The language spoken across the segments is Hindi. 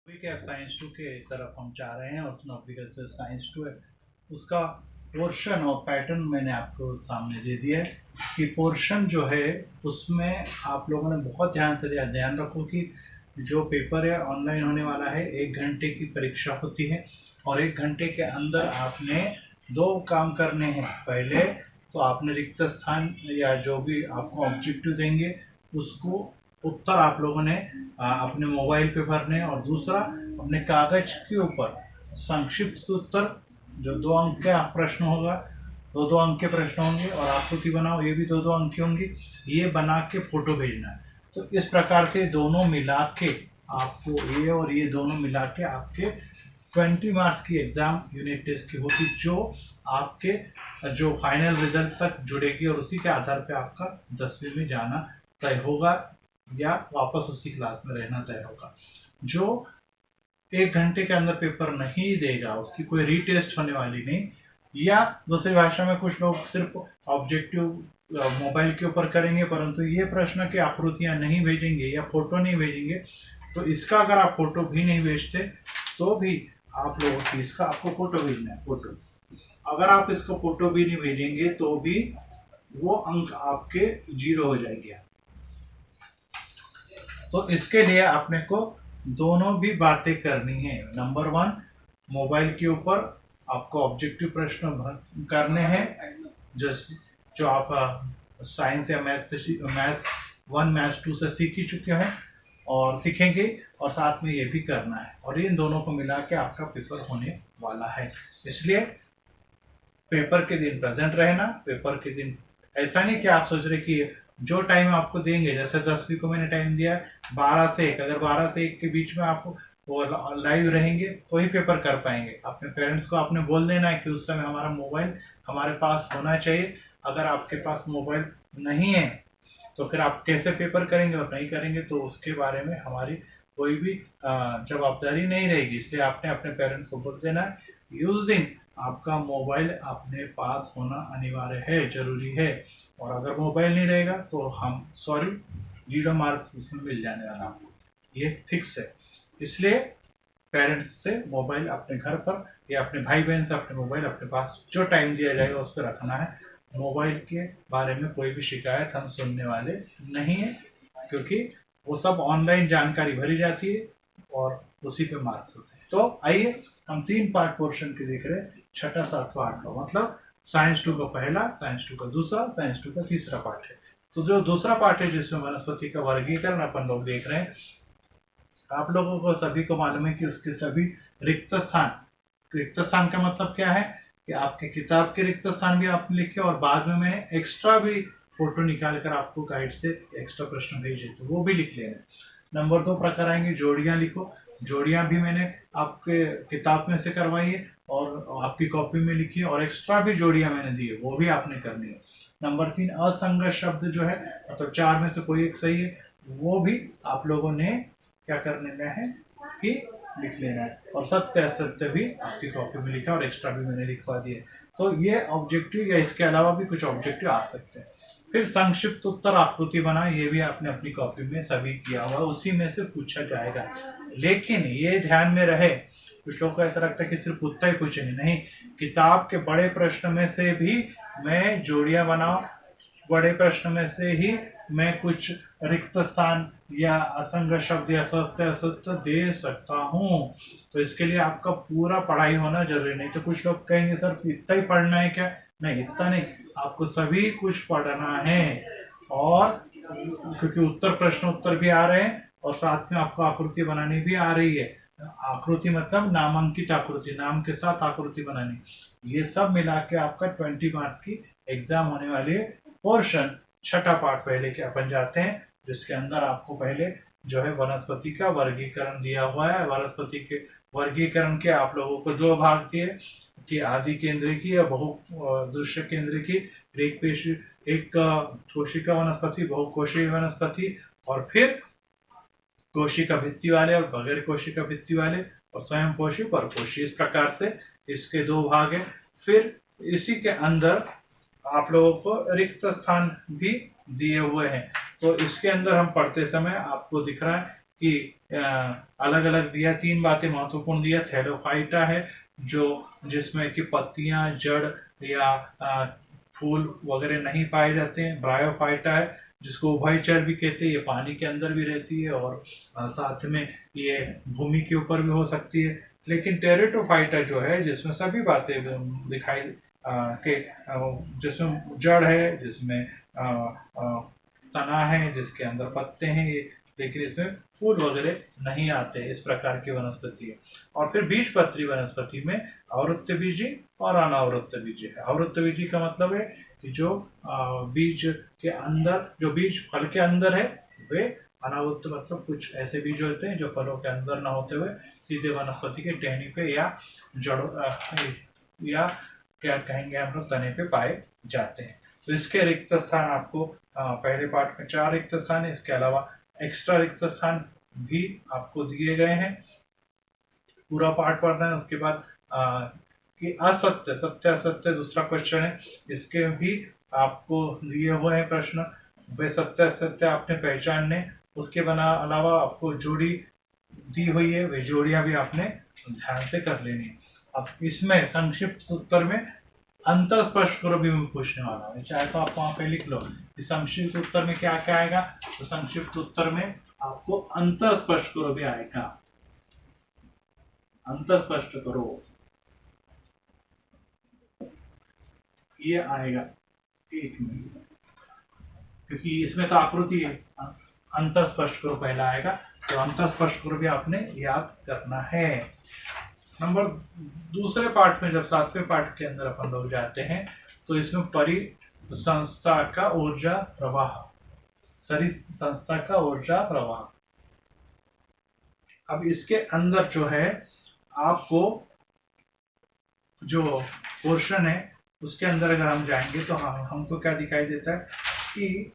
अभी के साइंस 2 के तरफ हम जा रहे हैं और उसमें एग्रीकल्चर साइंस 2 है उसका पोर्शन और पैटर्न मैंने आपको सामने दे दिया है कि पोर्शन जो है उसमें आप लोगों ने बहुत ध्यान से ध्यान रखो कि जो पेपर है ऑनलाइन होने वाला है 1 घंटे की परीक्षा होती है और 1 घंटे के अंदर आपने 2 काम करने हैं। पहले तो आपने रिक्त स्थान या जो भी आपको ऑब्जेक्टिव देंगे उसको उत्तर आप लोगों ने अपने मोबाइल पे भरने और दूसरा अपने कागज के ऊपर संक्षिप्त उत्तर जो 2 अंक का प्रश्न होगा, 2 2 अंक के प्रश्न होंगे और आकृति बनाओ, ये भी 2 2 अंक की होंगी, ये बना के फोटो भेजना है। तो इस प्रकार से दोनों मिला के आपको ये और ये दोनों मिला के आपके 20 मार्क्स की एग्जाम यूनिट टेस्ट की होगी जो आपके जो फाइनल रिजल्ट तक जुड़ेगी और उसी के आधार पे आपका 10वीं में जाना तय होगा या वापस उसी क्लास में रहना तय होगा। जो 1 घंटे के अंदर पेपर नहीं देगा उसकी कोई रीटेस्ट होने वाली नहीं, या दूसरी भाषा में कुछ लोग सिर्फ ऑब्जेक्टिव मोबाइल के ऊपर करेंगे परंतु ये प्रश्न की आकृतियां नहीं भेजेंगे या फोटो नहीं भेजेंगे। तो इसका अगर आप फोटो भी नहीं भेजते तो भी आप लोगों की इसका आपको फोटो भेजना है। फोटो अगर आप इसको फोटो भी नहीं भेजेंगे तो भी वो अंक आपके 0 हो जाएंगे। तो इसके लिए आपने को दोनों भी बातें करनी है। नंबर 1, मोबाइल के ऊपर आपको ऑब्जेक्टिव प्रश्न करने हैं जो आप साइंस या मैथ्स 1 मैथ्स 2 से सीख ही चुके हैं और सीखेंगे, और साथ में ये भी करना है और इन दोनों को मिला के आपका पेपर होने वाला है। इसलिए पेपर के दिन प्रेजेंट रहना। पेपर के दिन ऐसा नहीं कि आप सोच रहे कि जो टाइम आपको देंगे, जैसे 10वीं को मैंने टाइम दिया 12 से 1, अगर 12 से 1 के बीच में आप वो लाइव रहेंगे तो ही पेपर कर पाएंगे। अपने पेरेंट्स को आपने बोल देना है कि उस समय हमारा मोबाइल हमारे पास होना चाहिए। अगर आपके पास मोबाइल नहीं है तो फिर आप कैसे पेपर करेंगे और नहीं करेंगे तो उसके बारे में हमारी कोई भी जवाबदारी नहीं रहेगी। इसलिए आपने अपने पेरेंट्स को बोल देना है उस दिन आपका मोबाइल अपने पास होना अनिवार्य है, जरूरी है। और अगर मोबाइल नहीं रहेगा तो हम सॉरी 0 मार्क्स इसमें मिल जाने वाला आपको, ये फिक्स है। इसलिए पेरेंट्स से मोबाइल अपने घर पर या अपने भाई बहन से अपने मोबाइल अपने पास जो टाइम दिया जाएगा उस पर रखना है। मोबाइल के बारे में कोई भी शिकायत हम सुनने वाले नहीं है क्योंकि वो सब ऑनलाइन जानकारी भरी जाती है और उसी पे मार्क्स होते हैं। तो आइए हम 3 पार्ट पोर्शन के देख रहे हैं, 6, 7, 8 का मतलब साइंस 2 का पहला, साइंस 2 का दूसरा, साइंस 2 का तीसरा पार्ट है। तो जो दूसरा पार्ट है जिसमें वनस्पति का वर्गीकरण अपन लोग देख रहे हैं, आप लोगों को सभी को मालूम है कि उसके सभी रिक्त स्थान का मतलब क्या है कि आपके किताब के रिक्त स्थान भी आपने लिखे और बाद में मैंने एक्स्ट्रा भी फोटो निकाल कर आपको गाइड से एक्स्ट्रा प्रश्न भेजे तो वो भी लिख लेना। नंबर 2 प्रकार आएंगे जोड़ियां लिखो। जोड़ियां भी मैंने आपके किताब में से करवाई है और आपकी कॉपी में लिखी है और एक्स्ट्रा भी जोड़ियां मैंने दी है वो भी आपने करनी है। नंबर 3 असंगत शब्द जो है मतलब 4 में से कोई एक सही है वो भी आप लोगों ने क्या करने है कि लिख लेना है। और सत्य असत्य भी आपकी कॉपी में लिखा और एक्स्ट्रा भी मैंने लिखवा दिए। तो ये ऑब्जेक्टिव या इसके अलावा भी कुछ ऑब्जेक्टिव आ सकते हैं। फिर संक्षिप्त उत्तर आकृति बना, ये भी आपने अपनी कॉपी में सभी किया हुआ, उसी में से पूछा जाएगा। लेकिन ये ध्यान में रहे, कुछ लोगों को ऐसा लगता है कि सिर्फ उत्तर ही पूछेंगे, नहीं, किताब के बड़े प्रश्न में से भी मैं जोड़ियां बनाऊं, बड़े प्रश्न में से ही मैं कुछ रिक्त स्थान या असंग शब्द या सत्य असत्य दे सकता हूँ। तो इसके लिए आपका पूरा पढ़ाई होना जरूरी, नहीं तो कुछ लोग कहेंगे सर इतना ही पढ़ना है क्या? नहीं, इतना नहीं, आपको सभी कुछ पढ़ना है। और क्योंकि उत्तर प्रश्न उत्तर भी आ रहे हैं और साथ में आपको आकृति बनानी भी आ रही है। आकृति मतलब नामांकित आकृति, नाम के साथ आकृति बनानी, ये सब मिला के आपका 20 मार्क्स की एग्जाम होने वाली है। पोर्शन 6ठा पार्ट पहले के अपन जाते हैं जिसके अंदर आपको पहले जो है वनस्पति का वर्गीकरण दिया हुआ है। वनस्पति के वर्गीकरण के आप लोगों को 2 भाग दिए कि आदि केंद्र की या बहु दृश्य केंद्र की, एक कोशिका वनस्पति, बहुकोशीय वनस्पति, और फिर कोशिका भित्ति वाले और बगैर कोशिका भित्ति वाले, और स्वयं पोषी परपोषी। इस प्रकार से इसके 2 भाग है। फिर इसी के अंदर आप लोगों को रिक्त स्थान भी दिए हुए हैं। तो इसके अंदर हम पढ़ते समय आपको दिख रहा है कि अलग अलग दिया, 3 बातें महत्वपूर्ण दिया। थैलोफाइटा है जो जिसमें कि पत्तियां, जड़ या फूल वगैरह नहीं पाए जाते हैं। ब्रायोफाइटा है जिसको उभयचर भी कहते हैं, ये पानी के अंदर भी रहती है और साथ में ये भूमि के ऊपर भी हो सकती है। लेकिन टेरिडोफाइटा जो है जिसमें सभी बातें दिखाई के जिसमें जड़ है, जिसमें तना है, जिसके अंदर पत्ते हैं, ये लेकिन इसमें फूल वगैरह नहीं आते, इस प्रकार की वनस्पति है। और फिर बीजपत्री वनस्पति में आवृत्त बीजी और अनावृत्त बीजी है। आवृत्त बीजी का मतलब है कि जो बीज के अंदर, जो बीज फल के अंदर है, वे अनावृत्त मतलब कुछ ऐसे बीज होते हैं जो फलों के अंदर ना होते हुए सीधे वनस्पति के टहनी पे या जड़ों या क्या कहेंगे हम लोग, तने पे पाए जाते हैं। तो इसके रिक्त स्थान आपको पहले पार्ट में 4 रिक्त स्थान है, इसके अलावा एक्स्ट्रा रिक्त स्थान भी आपको दिए गए हैं। पूरा पार्ट पढ़ना है। उसके बाद कि असत्य, सत्य असत्य दूसरा क्वेश्चन है, इसके भी आपको दिए हुए हैं प्रश्न। वे सत्य असत्य आपने पहचानने, उसके अलावा आपको जोड़ी दी हुई है, वे जोड़ियां भी आपने ध्यान से कर लेनी है। अब इसमें संक्षिप्त उत्तर में अंतर स्पष्ट करो भी मैं पूछने वाला हूँ, चाहे तो आप वहां पे लिख लो कि संक्षिप्त उत्तर में क्या क्या आएगा। तो संक्षिप्त उत्तर में आपको अंतर स्पष्ट करो भी आएगा। अंतर स्पष्ट करो ये आएगा। एक मिनट, क्योंकि इसमें तो आकृति है। अंतर स्पष्ट करो पहला आएगा, तो अंतर स्पष्ट करो भी आपने याद करना है। नंबर दूसरे पार्ट में, जब 7वें पार्ट के अंदर अपन लोग जाते हैं, तो इसमें परिसंस्था का ऊर्जा प्रवाह, संस्था का ऊर्जा प्रवाह। अब इसके अंदर जो है आपको जो पोर्शन है उसके अंदर अगर हम जाएंगे तो हमको क्या दिखाई देता है कि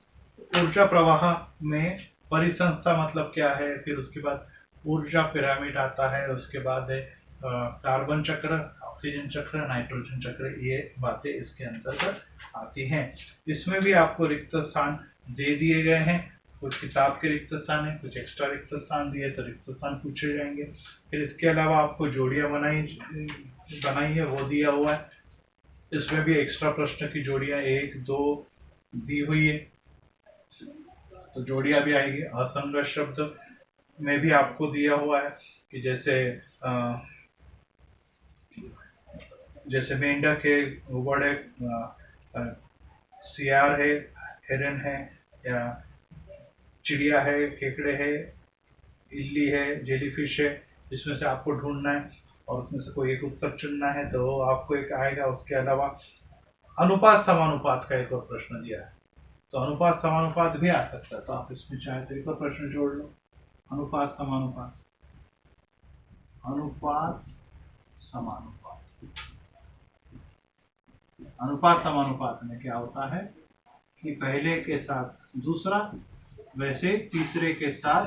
ऊर्जा प्रवाह में परिसंस्था मतलब क्या है, फिर उसके बाद ऊर्जा पिरामिड आता है, उसके बाद है कार्बन चक्र, ऑक्सीजन चक्र, नाइट्रोजन चक्र, ये बातें इसके अंतर्गत आती हैं। इसमें भी आपको रिक्त स्थान दे दिए गए हैं, कुछ किताब के रिक्त स्थान है, कुछ एक्स्ट्रा रिक्त स्थान दिए तो रिक्त स्थान पूछे जाएंगे। फिर इसके अलावा आपको जोड़ियां बनाई है वो दिया हुआ है, इसमें भी एक्स्ट्रा प्रश्न की जोड़ियां 1 2 दी हुई है, तो जोड़ियां भी आएगी। असंगत शब्द में भी आपको दिया हुआ है कि जैसे मेंढक है, घुबड़ है, सियार है, हिरन है, या चिड़िया है, केकड़े है, इल्ली है, जेलीफिश है, इसमें से आपको ढूंढना है और उसमें से कोई एक उत्तर चुनना है, तो आपको एक आएगा। उसके अलावा अनुपात समानुपात का एक और प्रश्न दिया है, तो अनुपात समानुपात भी आ सकता है, तो आप इसमें चाहे तो एक और प्रश्न जोड़ लो। अनुपात समानुपात, अनुपात समानुपात, अनुपात समानुपात में क्या होता है कि पहले के साथ दूसरा, वैसे तीसरे के साथ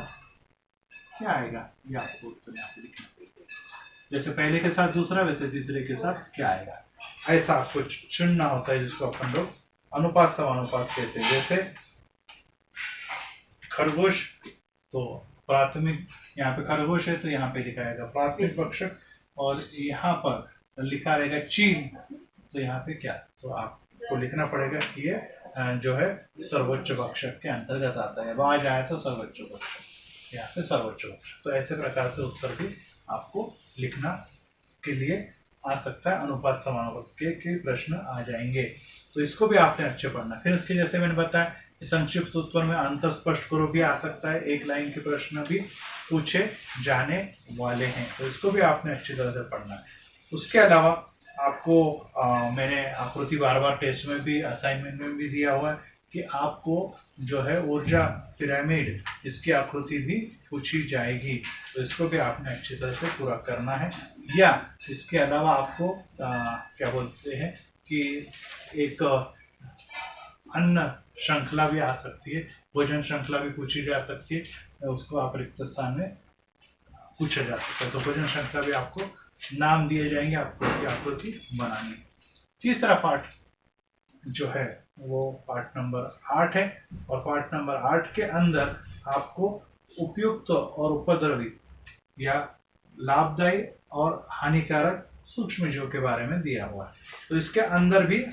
क्या आएगा, ये आपको उत्तर यहाँ पे लिखना पड़ेगा। जैसे पहले के साथ दूसरा, वैसे तीसरे के साथ क्या आएगा, ऐसा आपको चुनना होता है, जिसको अपन लोग अनुपात समानुपात कहते हैं। जैसे खरगोश, तो प्राथमिक, यहाँ पे खरगोश है तो यहाँ पे लिखा रहेगा प्राथमिक भक्षक, और यहाँ पर लिखा रहेगा चीन, तो यहाँ पे क्या, तो आपको लिखना पड़ेगा कि ये जो है सर्वोच्च भक्षक के अंतर्गत आता है। वहां जाए तो सर्वोच्च भक्षक, यहाँ पे सर्वोच्च भक्षक, तो ऐसे प्रकार से उत्तर भी आपको लिखना के लिए आ सकता है। अनुपात समानुपात के प्रश्न आ जाएंगे, तो इसको भी आपने अच्छे पढ़ना। फिर इसके जैसे मैंने बताया संक्षिप्त उत्तर में अंतर स्पष्ट करो भी आ सकता है, एक लाइन के प्रश्न भी पूछे जाने वाले हैं, तो इसको भी आपने अच्छी तरह से पढ़ना है। उसके अलावा आपको मैंने आकृति बार बार टेस्ट में भी, असाइनमेंट में भी दिया हुआ है कि आपको जो है ऊर्जा पिरामिड, इसकी आकृति भी पूछी जाएगी, तो इसको भी आपने अच्छी तरह से पूरा करना है। या इसके अलावा आपको क्या बोलते हैं कि एक अन्न श्रृंखला भी आ सकती है, भोजन श्रृंखला भी पूछी जा सकती है, उसको आप रिक्त स्थान में पूछा जा सकता है। तो भोजन श्रृंखला भी आपको नाम दिए जाएंगे, आपको आकृति बनानी है। तीसरा पार्ट जो है वो पार्ट नंबर 8 है, और पार्ट नंबर 8 के अंदर आपको उपयुक्त और उपद्रवी या लाभदायी और हानिकारक सूक्ष्मजीव के बारे में दिया हुआ है। तो इसके अंदर भी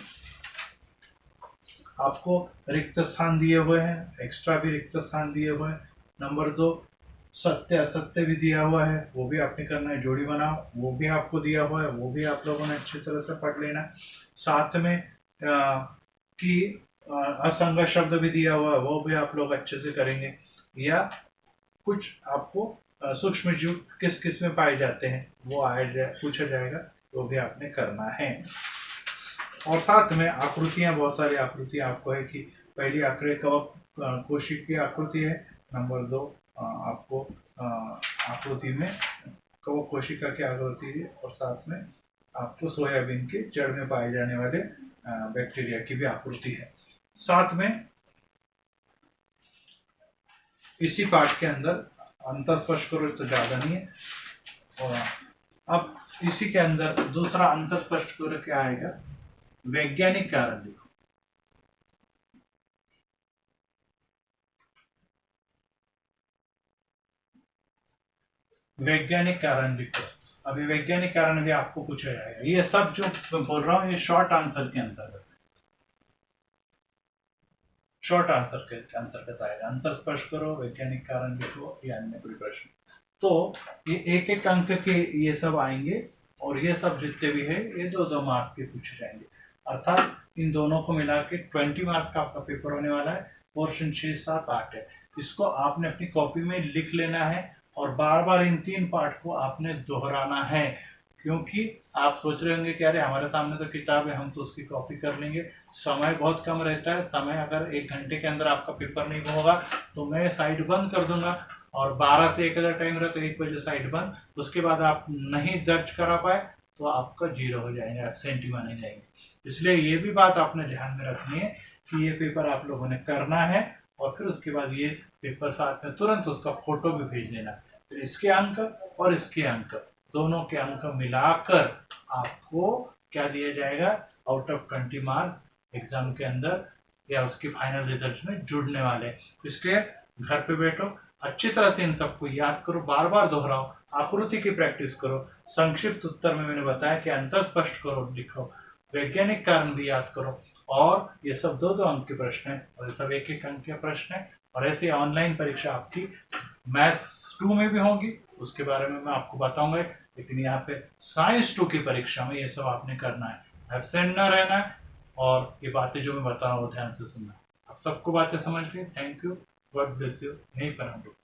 आपको रिक्त स्थान दिए हुए हैं, एक्स्ट्रा भी रिक्त स्थान दिए हुए हैं। नंबर 2, सत्य असत्य भी दिया हुआ है, वो भी आपने करना है। जोड़ी बनाओ, वो भी आपको दिया हुआ है, वो भी आप लोगों ने अच्छी तरह से पढ़ लेना। साथ में कि असंग शब्द भी दिया हुआ है, वो भी आप लोग अच्छे से करेंगे। या कुछ आपको सूक्ष्म जीव किस किस में पाए जाते हैं वो पूछा जाएगा, वो भी आपने करना है। और साथ में आकृतियां, बहुत सारी आकृतियां आपको है कि पहली आकृति कवक कोशिक की आकृति है। नंबर 2 आपको आकृति में कवक कोशिका की आकृति है, और साथ में आपको सोयाबीन के जड़ में पाए जाने वाले बैक्टीरिया की भी आकृति है। साथ में इसी पाठ के अंदर अंतर स्पष्ट करो तो ज्यादा नहीं है। और अब इसी के अंदर दूसरा अंतर स्पष्ट करो क्या आएगा, वैज्ञानिक कारण लिखो। वैज्ञानिक कारण लिखो। अभी वैज्ञानिक कारण भी आपको पूछा जाएगा। ये सब जो मैं बोल रहा हूँ ये शॉर्ट आंसर के अंतर्गत, शॉर्ट आंसर के अंतर्गत आएगा। अंतर स्पष्ट करो, वैज्ञानिक कारण लिखो, या अन्य कोई प्रश्न। तो ये एक एक अंक के ये सब आएंगे, और ये सब जितने भी है ये 2-2 मार्क्स के पूछे जाएंगे। अर्थात इन दोनों को मिला के 20 मार्क्स का आपका पेपर होने वाला है। पोर्शन 6, 7, 8 है। इसको आपने अपनी कॉपी में लिख लेना है, और बार बार इन 3 पार्ट को आपने दोहराना है। क्योंकि आप सोच रहे होंगे कि अरे हमारे सामने तो किताब है, हम तो उसकी कॉपी कर लेंगे। समय बहुत कम रहता है। समय अगर 1 घंटे के अंदर आपका पेपर नहीं होगा तो मैं साइट बंद कर दूंगा, और 12 से 1 अगर टाइम रहे तो 1 बजे साइट बंद। उसके बाद आप नहीं दर्ज करा पाए तो आपका 0 हो जाएंगे, एब्सेंट ही माने जाएंगे। इसलिए ये भी बात आपने ध्यान में रखनी है कि ये पेपर आप लोगों ने करना है, और फिर उसके बाद ये पेपर साथ में तुरंत उसका फोटो भी भेज देना। फिर इसके अंक और इसके अंक, दोनों के अंक मिलाकर आपको क्या दिया जाएगा, आउट ऑफ 20 मार्क्स एग्जाम के अंदर या उसके फाइनल रिजल्ट में जुड़ने वाले। इसलिए घर पे बैठो, अच्छी तरह से इन सबको याद करो, बार बार दोहराओ, आकृति की प्रैक्टिस करो। संक्षिप्त उत्तर में मैंने बताया कि अंतर स्पष्ट करो, लिखो, वैज्ञानिक कारण भी याद करो, और ये सब 2-2 अंक के प्रश्न है, और ये सब 1-1 अंक के प्रश्न है। और ऐसे ऑनलाइन परीक्षा आपकी मैथ्स 2 में भी होगी, उसके बारे में मैं आपको बताऊंगा। लेकिन यहाँ पे साइंस 2 की परीक्षा में ये सब आपने करना है, एब्सेंट ना रहना है, और ये बातें जो मैं बता रहा हूँ ध्यान से सुनना। आप सबको बातें समझ गए। Thank you, God bless you. यहीं पर हम लोग